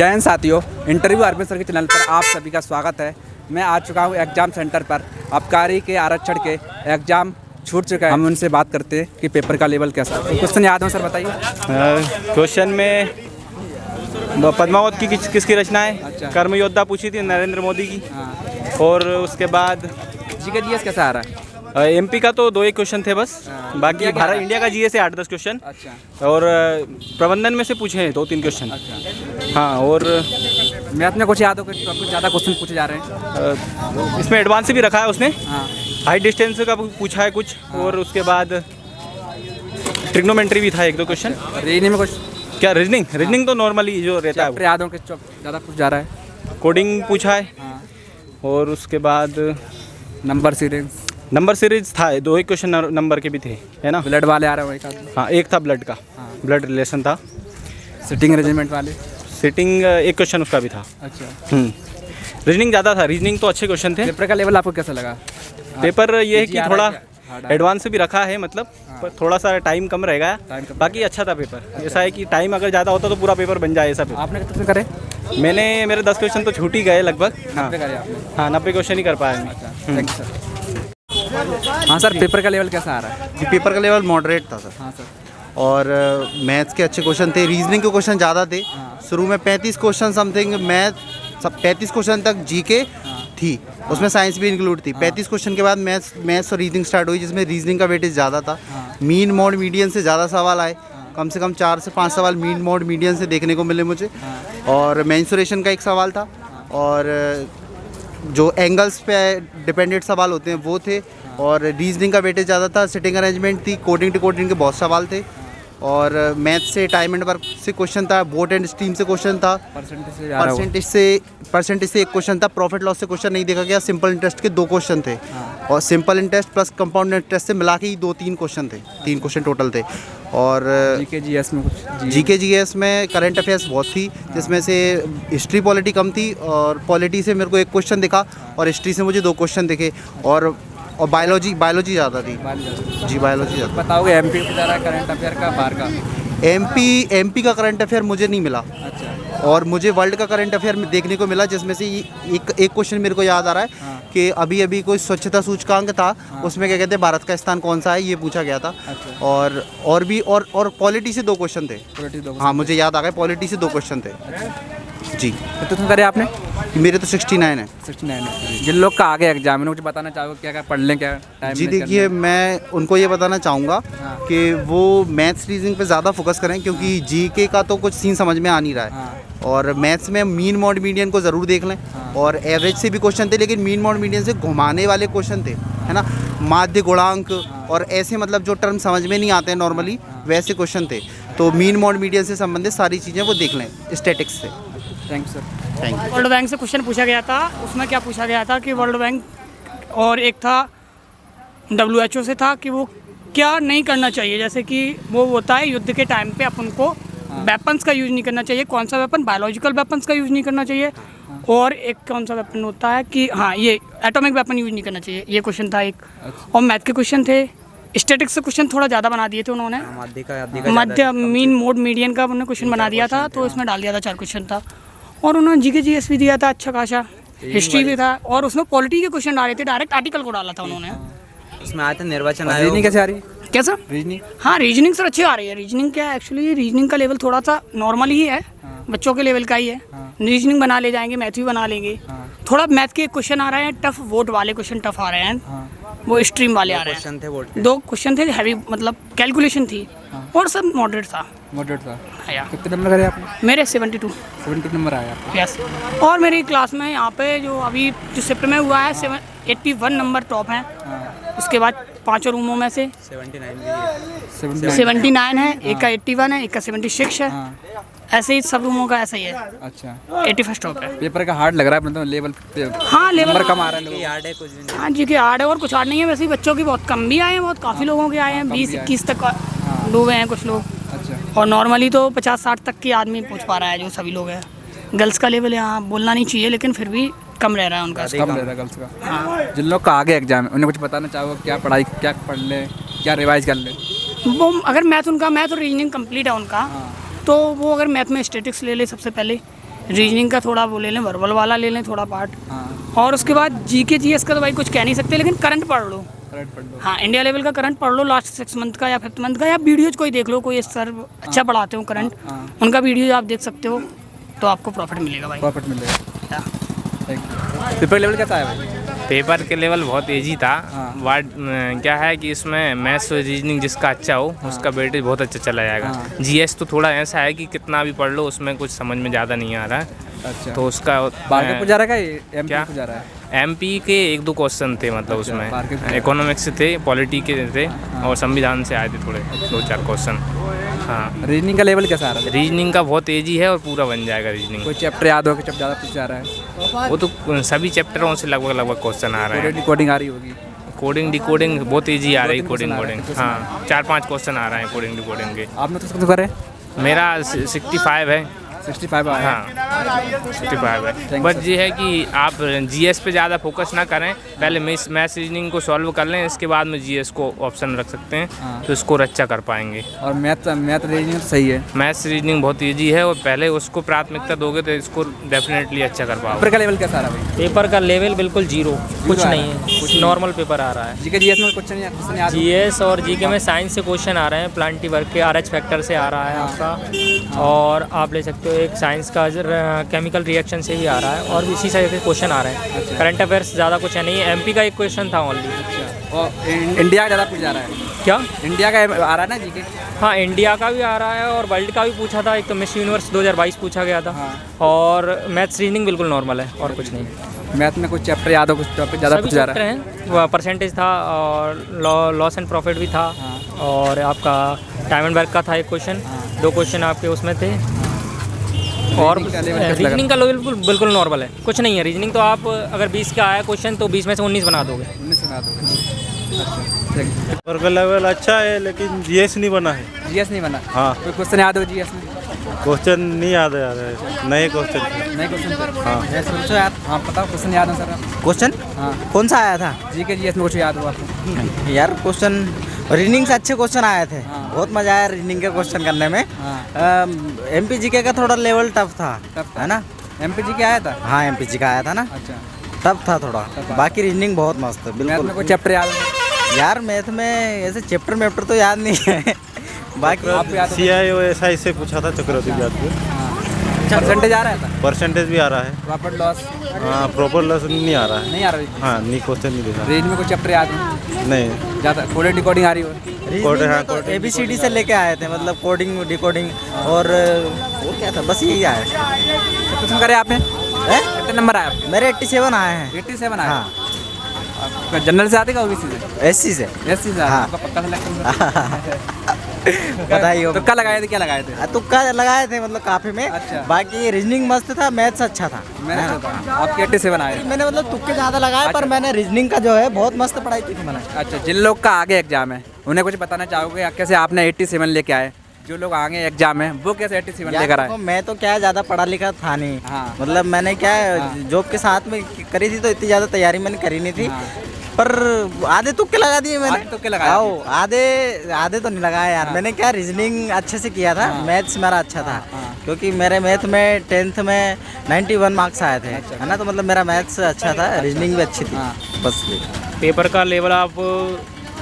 जय हिंद साथियों, interview Arvind sir के चैनल पर आप सभी का स्वागत है। मैं आ चुका हूँ एग्ज़ाम सेंटर पर। आबकारी के आरक्षण के एग्ज़ाम छूट चुका है। हम उनसे बात करते हैं कि पेपर का लेवल कैसा है। क्वेश्चन याद है सर, बताइए। क्वेश्चन में पद्मावत की किसकी रचना है? अच्छा। कर्म योद्धा पूछी थी, नरेंद्र मोदी की। हाँ। और उसके बाद जीके जीएस कैसा आ रहा है? एमपी का तो 2 ही क्वेश्चन थे बस। बाकी इंडिया भारत इंडिया का जीए से 8-10 क्वेश्चन। अच्छा। और प्रबंधन में से पूछे हैं 2-3 क्वेश्चन। अच्छा। हाँ, और मैथ में कुछ याद हो कि कुछ ज़्यादा क्वेश्चन पूछे जा रहे हैं? इसमें एडवांस भी रखा है उसने। हाँ। हाई डिस्टेंस का पूछा है कुछ। और उसके बाद ट्रिग्नोमेट्री भी था 1-2 क्वेश्चन। रीजनिंग में कुछ क्या रीजनिंग तो नॉर्मली जो रहता है। याद हो कि ज़्यादा पूछ जा रहा है? कोडिंग पूछा है। हाँ। और उसके बाद नंबर सीरीज था, 2 ही क्वेश्चन नंबर के भी थे, है ना। ब्लड वाले आ रहे हैं? हाँ, एक था ब्लड का। हाँ। ब्लड रिलेशन था। सिटिंग अरेंजमेंट वाले? सिटिंग 1 क्वेश्चन उसका भी था। अच्छा। रीजनिंग ज़्यादा था, रीजनिंग तो अच्छे क्वेश्चन थे। पेपर का लेवल आपको कैसा लगा? पेपर ये है कि थोड़ा हार्ड एडवांस भी रखा है, मतलब पर थोड़ा सा टाइम कम रहेगा। बाकी अच्छा था पेपर। ऐसा है कि टाइम अगर ज़्यादा होता तो पूरा पेपर बन जाए ऐसा पेपर। आपने कितने करे? मेरे 10 क्वेश्चन तो छूट ही गए लगभग। हाँ, 90 क्वेश्चन ही कर पाया मैं। Thank you sir. हाँ सर, पेपर का लेवल कैसा आ रहा है? जी, पेपर का लेवल मॉडरेट था सर। हाँ सर। और मैथ्स के अच्छे क्वेश्चन थे, रीजनिंग के क्वेश्चन ज़्यादा थे। शुरू में 35 क्वेश्चन समथिंग मैथ, 35 क्वेश्चन तक जीके थी, उसमें साइंस भी इंक्लूड थी। 35 क्वेश्चन के बाद मैथ्स और रीजनिंग स्टार्ट हुई, जिसमें रीजनिंग का वेटेज ज़्यादा था। मीन मोड मीडियन से ज़्यादा सवाल आए, कम से कम 4 से 5 सवाल मीन मोड मीडियन से देखने को मिले मुझे। और मेंसुरेशन का एक सवाल था, और जो एंगल्स पे डिपेंडेंट सवाल होते हैं वो थे। और रीजनिंग का वेटेज ज़्यादा था, सिटिंग अरेंजमेंट थी, कोडिंग टू कोडिंग के बहुत सवाल थे। और मैथ से टाइम एंड वर्क से क्वेश्चन था, बोट एंड स्ट्रीम से क्वेश्चन था, परसेंटेज से 1 क्वेश्चन था, प्रॉफिट लॉस से क्वेश्चन नहीं देखा गया। सिंपल इंटरेस्ट के 2 क्वेश्चन थे। और simple interest plus compound interest से मिला के ही 2-3 क्वेश्चन थे, 3 क्वेश्चन टोटल थे। और जीके जीएस में कुछ? जीके जीएस में करंट अफेयर्स बहुत थी, जिसमें से हिस्ट्री पॉलिटी कम थी, और पॉलिटी से मेरे को 1 क्वेश्चन दिखा, और हिस्ट्री से मुझे 2 क्वेश्चन दिखे। और बायोलॉजी ज़्यादा थी। जी, बायोलॉजी ज़्यादा। बताओगे एमपी का ज़रा करंट अफेयर का, बाहर का? एमपी का करंट अफेयर मुझे नहीं मिला। अच्छा। और मुझे वर्ल्ड का करंट अफेयर देखने को मिला, जिसमें से एक क्वेश्चन मेरे को याद आ रहा है कि अभी कोई स्वच्छता सूचकांक था। उसमें क्या कहते हैं, भारत का स्थान कौन सा है, ये पूछा गया था। अच्छा। और पॉलिटी से 2 क्वेश्चन थे। हाँ, मुझे याद आ गया, पॉलिटी से 2 क्वेश्चन थे। जी। कितने करे आपने? मेरे तो 69 है। 69 है। जिन लोग का आगे एग्जाम है, कुछ बताना चाहोगे क्या क्या पढ़ लें, क्या टाइम? जी देखिए, मैं उनको ये बताना चाहूँगा कि वो मैथ्स रीजनिंग पे ज़्यादा फोकस करें, क्योंकि जीके का तो कुछ सीन समझ में आ नहीं रहा है। और मैथ्स में मीन मॉड मीडियन को ज़रूर देख लें। और एवरेज से भी क्वेश्चन थे, लेकिन मीन मॉड मीडियन से घुमाने वाले क्वेश्चन थे, है ना। माध्य गुणांक और ऐसे, मतलब जो टर्म समझ में नहीं आते हैं नॉर्मली, वैसे क्वेश्चन थे। तो मीन मॉड मीडियन से संबंधित सारी चीज़ें वो देख लें, स्टैटिक्स से। Thank you sir. Thank you. World bank से क्वेश्चन पूछा गया था। उसमें क्या पूछा गया था कि वर्ल्ड बैंक, और एक था WHO से था कि वो क्या नहीं करना चाहिए। जैसे कि वो होता है युद्ध के टाइम पे अपन को वेपन्स का यूज़ नहीं करना चाहिए। कौन सा वेपन? बायोलॉजिकल वेपन्स का यूज़ नहीं करना चाहिए। और एक कौन सा वेपन होता है कि हाँ, ये एटॉमिक वेपन यूज़ नहीं करना चाहिए। ये क्वेश्चन था एक। और मैथ के क्वेश्चन थे। स्टैटिक्स से क्वेश्चन थोड़ा ज़्यादा बना दिए थे उन्होंने। मध्य मीन मोड मीडियन का उन्होंने क्वेश्चन बना दिया था, तो इसमें डाल दिया था 4 क्वेश्चन था। और उन्होंने जीके जीएस भी दिया था अच्छा खासा, हिस्ट्री भी था, और उसमें पॉलिटी के क्वेश्चन डाले थे। डायरेक्ट आर्टिकल को डाला था उन्होंने। उसमें आया था निर्वाचन आयोग। रीजनिंग कैसे आ रही है? कैसा? रीजनिंग? हाँ, रीजनिंग सर अच्छी आ रही है। रीजनिंग क्या है, एक्चुअली रीजनिंग का लेवल थोड़ा सा नॉर्मल ही है, बच्चों के लेवल का ही है। रीजनिंग बना ले जाएंगे, मैथ भी बना लेंगे। थोड़ा मैथ के क्वेश्चन आ रहे हैं टफ, वोट वाले क्वेश्चन टफ आ रहे हैं। वो स्ट्रीम वाले आ रहे हैं। 2 क्वेश्चन थे हैवी, मतलब कैलकुलेशन थी। और सब मॉडरेट था। मॉडरेट था। या कितने नंबर करे आपने? मेरे 72 नंबर आया आपको? यस। और मेरी क्लास में यहाँ पे जो अभी जो शिफ्ट में हुआ है 81 नंबर टॉप हैं। उसके बाद 5 रूमों में से 79 है, एक का 81 है, एक का 76 है। ऐसे ही सब रूमों का ऐसा ही है। अच्छा। 81 टॉप है। पेपर का हार्ड लग रहा है, मतलब लेवल पे? हाँ, लेवल नंबर कम आ रहा है लोगों को। हार्ड है कुछ भी नहीं। हाँ जी, के हार्ड है और कुछ हार्ड नहीं है। वैसे ही बच्चों की बहुत कम भी आए हैं, बहुत काफ़ी लोगों के आए हैं, 20-21 तक डूबे हैं कुछ लोग। अच्छा। और नॉर्मली तो 50-60 तक की आदमी पहुँच पा रहा है, जो सभी लोग हैं। गर्ल्स का लेवल यहाँ बोलना नहीं चाहिए, लेकिन फिर भी कम रह रहा है उनका। कम रह रहा है गर्ल्स का। हाँ। जिन लोग का आगे एग्जाम है, उन्हें कुछ बताना चाहोगे क्या पढ़ाई, क्या पढ़ ले, क्या रिवाइज कर ले? वो अगर मैथ और रीजनिंग कंप्लीट है उनका, तो वो अगर मैथ में स्टैटिक्स ले ले सबसे पहले, रीजनिंग का थोड़ा वो ले लें, वर्बल वाला ले लें थोड़ा पार्ट, हाँ और उसके बाद जीके जीएस का तो भाई कुछ कह नहीं सकते, लेकिन करंट पढ़ लो। करंट पढ़ लो। हाँ, इंडिया लेवल का करंट पढ़ लो, लास्ट 6 मंथ का या 5th मंथ का, या वीडियोज कोई देख लो, कोई सर अच्छा पढ़ाते हो करंट, उनका वीडियो आप देख सकते हो, तो आपको प्रॉफिट मिलेगा भाई। प्रॉफिट मिलेगा। पेपर लेवल कैसा है भाई? पेपर के लेवल बहुत ईजी था। हाँ। वाट क्या है कि इसमें मैथ्स और रीजनिंग जिसका अच्छा हो उसका वेटेज बहुत अच्छा चला जाएगा। हाँ। जीएस तो थोड़ा ऐसा है कि कितना भी पढ़ लो उसमें कुछ समझ में ज़्यादा नहीं आ रहा है, अच्छा तो उसका बाहर को जा रहा है क्या, एमपी क्या? को जा रहा है? एमपी के 1-2 क्वेश्चन थे, मतलब अच्छा, बाहर के उसमें इकोनॉमिक्स थे, पॉलिटी के थे, और संविधान से आए थे थोड़े 2-4 क्वेश्चन। हाँ, रीजनिंग का लेवल कैसा आ रहा है? रीजनिंग का बहुत ईजी है और पूरा बन जाएगा रीजनिंग। कोई चैप्टर याद हो कि जब ज़्यादा कुछ जा रहा है? वो तो सभी चैप्टरों से लगभग क्वेश्चन आ रहे हैं। कोडिंग आ रही होगी? कोडिंग डिकोडिंग बहुत ईजी आ रही है। 2-3 कोडिंग क्वेश्चन आ रहे हैं, कोडिंग कितने हाँ 4-5 क्वेश्चन आ रहे हैं कोडिंग डिकोडिंग के। आपने तो उसको करे? मेरा 65 है। 65 आया। हाँ 65 है। Thanks, बट ये है कि आप जीएस पे ज़्यादा फोकस ना करें, पहले मैथ्स रीजनिंग को सॉल्व कर लें, इसके बाद में जीएस को ऑप्शन रख सकते हैं, हाँ। तो स्कोर अच्छा कर पाएंगे। और मैथ रीजनिंग तो सही है। मैथ्स रीजनिंग बहुत ईजी है और पहले उसको प्राथमिकता दोगे तो स्कोर डेफिनेटली अच्छा कर पाओगे। पेपर का लेवल कैसा आ रहा है भाई? पेपर का लेवल बिल्कुल जीरो, कुछ आ नहीं रहा है, कुछ नॉर्मल पेपर आ रहा है। जीके जीएस में क्वेश्चन याद? जीएस और जीके में साइंस से क्वेश्चन आ रहे हैं, प्लांटी वर्क के आरएच फैक्टर से आ रहा है आपका, और आप ले सकते हो एक साइंस का केमिकल रिएक्शन से भी आ रहा है, और इसी तरह के क्वेश्चन आ रहे हैं। करंट अफेयर्स ज़्यादा कुछ है नहीं है, एमपी का एक क्वेश्चन था ओनली। और इंडिया का ज़्यादा कुछ जा रहा है? क्या? इंडिया का आ रहा है ना जीके? हाँ, इंडिया का भी आ रहा है और वर्ल्ड का भी पूछा था, एक तो मिस यूनिवर्स 2022 पूछा गया था। हाँ। और मैथ्स रीजनिंग बिल्कुल नॉर्मल है और कुछ नहीं। मैथ में कुछ चैप्टर याद हो, कुछ टॉपिक ज़्यादा सभी कुछ जा रहा चैप्टर है? हैं, परसेंटेज था और लॉस एंड प्रॉफिट भी था, हाँ। और आपका टाइम एंड वर्क का था एक क्वेश्चन, 2 क्वेश्चन आपके उसमें थे। और रीजनिंग का लेवल कैसा लगा? रीजनिंग का लेवल बिल्कुल नॉर्मल है, कुछ नहीं है। रीजनिंग तो आप अगर 20 का आया क्वेश्चन तो 20 में से 19 बना दोगे। 19 बना दोगे। अच्छा, पेपर का लेवल अच्छा है लेकिन जीएस नहीं बना है। जीएस नहीं बना? हाँ। कोई क्वेश्चन याद हो जीएस में? क्वेश्चन नहीं याद आ रहा है, नए क्वेश्चन। नहीं क्वेश्चन? हाँ। यस पूछो यार। हाँ बताओ क्वेश्चन याद है सर आप? क्वेश्चन हाँ कौन सा आया था? जीके जीएस में कुछ याद हो आपको? यार क्वेश्चन रीजनिंग से अच्छे क्वेश्चन आए थे, हाँ। बहुत मज़ा आया रीजनिंग के क्वेश्चन करने में। हाँ। एमपी जीके का थोड़ा लेवल टफ था, टफ था। है ना? एमपी जी के आया था? हाँ, एमपी जी का आया था ना, अच्छा। टफ था थोड़ा, टफ था। बाकी रीजनिंग बहुत मस्त है मैथ में कोई बिल्कुल। चैप्टर याद हो? यार मैथ में ऐसे चैप्टर मेप्टर तो याद नहीं है बाकी आपको याद हो? CIO SI से पूछा था चक्रवर्ती ब्याज पे, परसेंटेज आ रहा था? परसेंटेज भी आ रहा है। प्रॉफिट लॉस हाँ, प्रॉपर लेसन नहीं आ रहा है। नहीं आ रहा? हाँ, नहीं क्वेश्चन नहीं देखा। रेंज में कोई चैप्टर याद हो? नहीं। ज़्यादा कोडिंग डिकोडिंग आ रही हो? कोड हाँ, तो कोड ABCD से लेके आए थे, मतलब कोडिंग डिकोडिंग और वो क्या था, बस यही आया। कुछ करे आपने? हैं? कितने नंबर आए आपके? मेरे 87 आए हैं। 87 आए? हाँ, आपका जनरल से आते का ओबीसी से? SC से। एससी से? हाँ। आपका पक्का सिलेक्शन? बताइए। तुक्का लगाए थे? क्या लगाए थे? तुक्का लगाए थे, मतलब काफी में। अच्छा। बाकी रीजनिंग मस्त था, मैथ्स अच्छा था। मैंने आपके 87 आए? मैंने मतलब तुक्के ज़्यादा लगाए, पर मैंने रीजनिंग का जो है बहुत मस्त पढ़ाई की थी मैंने। अच्छा, जिन लोग का आगे एग्जाम है उन्हें कुछ बताना चाहोगे? कैसे आपने 87 लेके आए? जो लोग आगे एग्जाम है वो कैसे 87 यार लेकर देखो, आए? मैं तो क्या ज़्यादा पढ़ा लिखा था नहीं। हाँ। मतलब मैंने क्या हाँ। जॉब के साथ में करी थी, तो इतनी ज़्यादा तैयारी मैंने करी नहीं थी। हाँ। पर आधे तुक्के लगा दिए मैंने। आधे तुक्के लगाए? आओ, आधे तो नहीं लगाए यार। मैंने क्या रीजनिंग अच्छे से किया था, मैथ्स मेरा अच्छा था, क्योंकि मेरे मैथ में 10th में 91 मार्क्स आए थे, है ना? तो मतलब मेरा मैथ्स अच्छा था, रीजनिंग भी अच्छी थी। हाँ। बस ये। पेपर का लेवल आप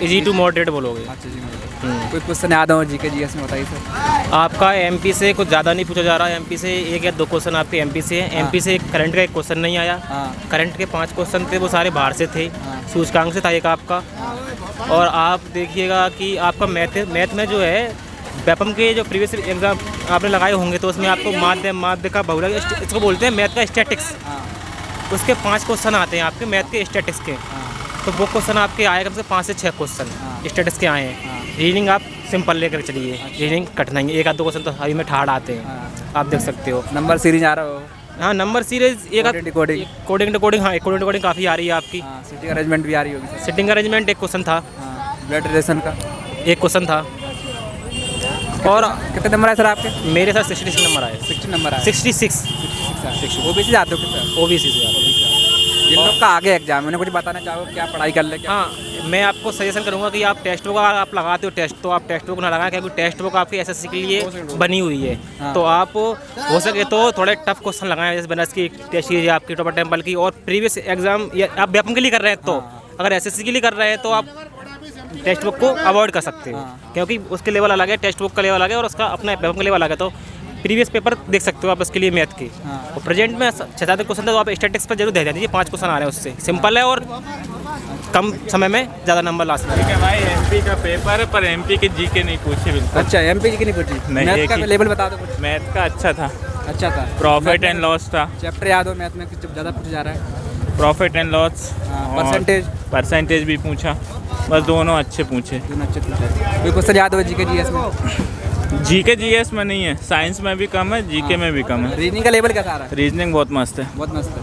इजी टू मॉडरेट बोलोगे। अच्छा जी, कोई क्वेश्चन याद हो जीके जीएस में बताइए सर। आपका एमपी से कुछ ज़्यादा नहीं पूछा जा रहा है, एमपी से 1 या 2 क्वेश्चन आपके एमपी से हैं। एमपी से करंट का एक क्वेश्चन नहीं आया। हाँ। करंट के 5 क्वेश्चन थे, वो सारे बाहर से थे। हाँ। सूचकांक से था एक आपका। और आप देखिएगा कि आपका मैथ में जो है वेपम के जो प्रीवियस एग्जाम आपने लगाए होंगे, तो उसमें आपको माध्य का बहुलक, इसको बोलते हैं मैथ का स्टैटिक्स, उसके 5 क्वेश्चन आते हैं आपके मैथ के स्टैटिक्स के। तो वो क्वेश्चन आपके आए कम से 5 से 6 क्वेश्चन स्टैटिक्स के आए हैं। रीजनिंग आप सिंपल लेकर चलिए, रीजनिंग कठिनाई 1 या 2 क्वेश्चन तो हरी में ठाड़ आते हैं, आप देख सकते हो। नंबर सीरीज आ रहा हो? हाँ, नंबर सीरीज एक डिकोडिंग? कोडिंग डिकोडिंग, हाँ कोडिंग डिकोडिंग काफ़ी आ रही है आपकी। सिटिंग अरेंजमेंट भी आ रही होगी सर? सिटिंग अरेंजमेंट एक क्वेश्चन था, ब्लड रिलेशन का एक क्वेश्चन था। और कितने नंबर आए सर आपके? मेरे साथ 66 नंबर आए, 60 नंबर आए? 66 ओबीसी से आते हो कितना? ओबीसी से। जिन लोग का आगे एग्जाम, उन्हें कुछ बताना चाहो क्या पढ़ाई कर ले क्या? हाँ, मैं आपको सजेशन करूंगा कि आप टेक्स्ट बुक आप लगाते हो टेस्ट, तो आप टेक्स्ट बुक ना लगाएं, क्योंकि टेक्स्ट बुक आपकी एसएससी के लिए बनी हुई है। तो आप हो सके तो थोड़े टफ क्वेश्चन लगाएं, जैसे बनस की टेस्ट की, आपकी टॉपर टेम्पल की, और प्रीवियस एग्जाम आप व्यापम के लिए कर रहे हैं, तो अगर एसएससी के लिए कर रहे हैं तो आप टेक्स्ट बुक को अवॉइड कर सकते हो, क्योंकि उसके लेवल अलग है, टेक्स्ट बुक का लेवल अलग है और उसका अपना व्यापम का लेवल अलग है। तो प्रीवियस पेपर देख सकते हो आप उसके लिए मैथ के। और प्रेजेंट में 6-7 क्वेश्चन था, तो आप स्टैटिक्स पर जरूर दे दीजिए, 5 क्वेश्चन आ रहे हैं उससे, सिंपल है और कम समय में ज़्यादा नंबर ला सकते हैं। भाई एमपी का पेपर है, पर एमपी के जीके नहीं पूछे बिल्कुल। अच्छा, एमपी जी की नहीं पूछी? नहीं, मैथ एक का ही। लेवल बता दो कुछ। मैथ का अच्छा था, अच्छा था। प्रॉफिट एंड लॉस था। चैप्टर याद हो मैथ में कुछ ज़्यादा पूछा जा रहा है? प्रॉफिट एंड लॉस, परसेंटेज भी पूछा, बस दोनों अच्छे पूछे। दोनों अच्छे पूछे। कोई क्वेश्चन याद हो जीके जीएस में? जीके जीएस में नहीं है, साइंस में भी कम है, जीके में भी कम है। रीजनिंग का लेवल कैसा आ रहा है? रीजनिंग बहुत मस्त है। बहुत मस्त है।